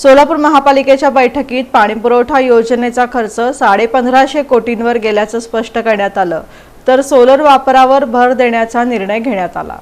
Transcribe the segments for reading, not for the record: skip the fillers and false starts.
सोलापूर महापालिकेच्या बैठकीत पाणीपुरवठा योजनेचा खर्च 1550 कोटींवर गेल्याचं स्पष्ट करण्यात आलं, तर सोलर वापरावर भर देण्याचा निर्णय घेण्यात आला।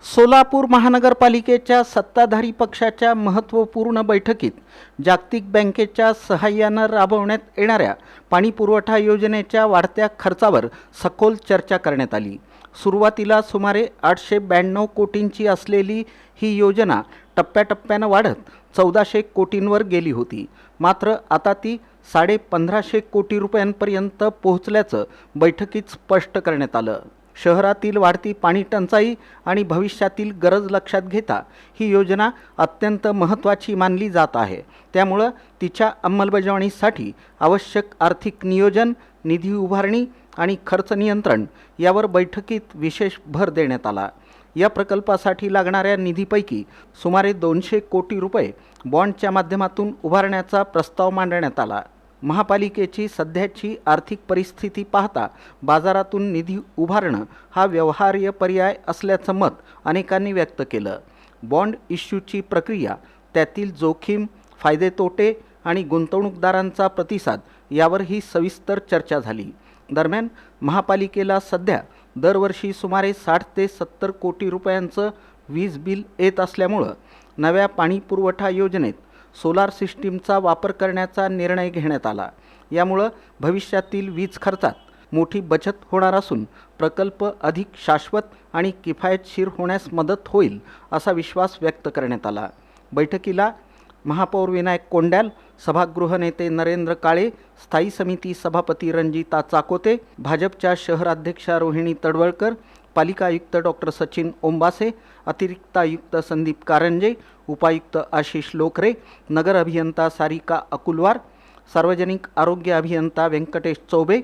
सोलापूर महानगरपालिकेच्या सत्ताधारी पक्षाच्या महत्त्वपूर्ण बैठकीत जागतिक बँकेच्या सहाय्याने राबवण्यात येणाऱ्या पाणीपुरवठा योजनेच्या वाढत्या खर्चावर सखोल चर्चा करण्यात आली। सुरुवातीला सुमारे 892 कोटींची असलेली ही योजना टप्प्याटप्प्याने वाढत 1400 कोटींवर गेली होती। मात्र आता ती 1550 कोटी रुपयांपर्यंत पोहोचल्याचं बैठकीत स्पष्ट करण्यात आलं। शहरातील वाढती पाणी टंचाई आणि भविष्यातील गरज लक्षात घेता ही योजना अत्यंत महत्त्वाची मानली जात आहे। त्यामुळे तिच्या अंमलबजावणीसाठी आवश्यक आर्थिक नियोजन, निधी उभारणी आणि खर्च नियंत्रण यावर बैठकीत विशेष भर देण्यात आला। या प्रकल्पासाठी लागणाऱ्या निधीपैकी सुमारे 200 कोटी रुपये बॉन्डच्या माध्यमातून उभारण्याचा प्रस्ताव मांडण्यात आला। महापालिकेची सध्याची आर्थिक परिस्थिती पाहता बाजारातून निधी उभारणं हा व्यवहार्य पर्याय असल्याचं मत अनेकांनी व्यक्त केलं। बॉन्ड इश्यूची प्रक्रिया, त्यातील जोखीम, फायदे तोटे आणि गुंतवणूकदारांचा प्रतिसाद यावर ही सविस्तर चर्चा झाली। दरम्यान महापालिकेला सध्या दरवर्षी सुमारे 60 ते 70 कोटी रुपयांचं वीज बिल येत असल्यामुळं नव्या पाणी पुरवठा योजनेत सोलार सिस्टीमचा वापर करण्याचा निर्णय घेण्यात आला। यामुळे भविष्यातील वीज खर्चात मोठी बचत होणार असून प्रकल्प अधिक शाश्वत आणि किफायतशीर होण्यास मदत होईल असा विश्वास व्यक्त करण्यात आला। बैठकीला महापौर विनायक कोंड्याल, सभागृह नेते नरेंद्र काळे, स्थायी समिती सभापती रणजिता चाकोते, भाजपच्या शहराध्यक्षा रोहिणी तडवळकर, पालिका आयुक्त डॉक्टर सचिन ओंबासे, अतिरिक्त आयुक्त संदीप कारंजे, उपायुक्त आशिष लोकरे, नगर अभियंता सारिका अकुलवार, सार्वजनिक आरोग्य अभियंता व्यंकटेश चौबे,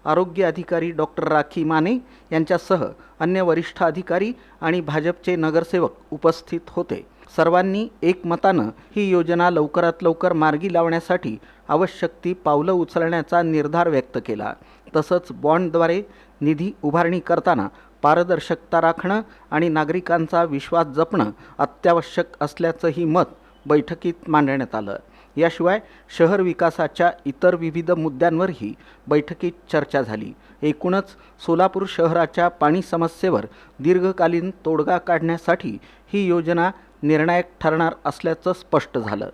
आरोग्य अधिकारी डॉक्टर राखी माने यांच्यासह अन्य वरिष्ठ अधिकारी आणि भाजपचे नगरसेवक उपस्थित होते। सर्वांनी एकमतानं ही योजना लवकरात लवकर मार्गी लावण्यासाठी आवश्यक ती पावलं उचलण्याचा निर्धार व्यक्त केला। तसंच बॉन्डद्वारे निधी उभारणी करताना पारदर्शकता राखणं आणि नागरिकांचा विश्वास जपणं अत्यावश्यक असल्याचंही मत बैठकीत मांडण्यात आलं। याशिवाय शहर विकासाच्या इतर विविध मुद्द्यांवरही बैठकीत चर्चा झाली। एकूणच सोलापूर शहराच्या पाणी समस्येवर दीर्घकालीन तोडगा काढण्यासाठी ही योजना निर्णायक ठरणार असल्याचं स्पष्ट झालं।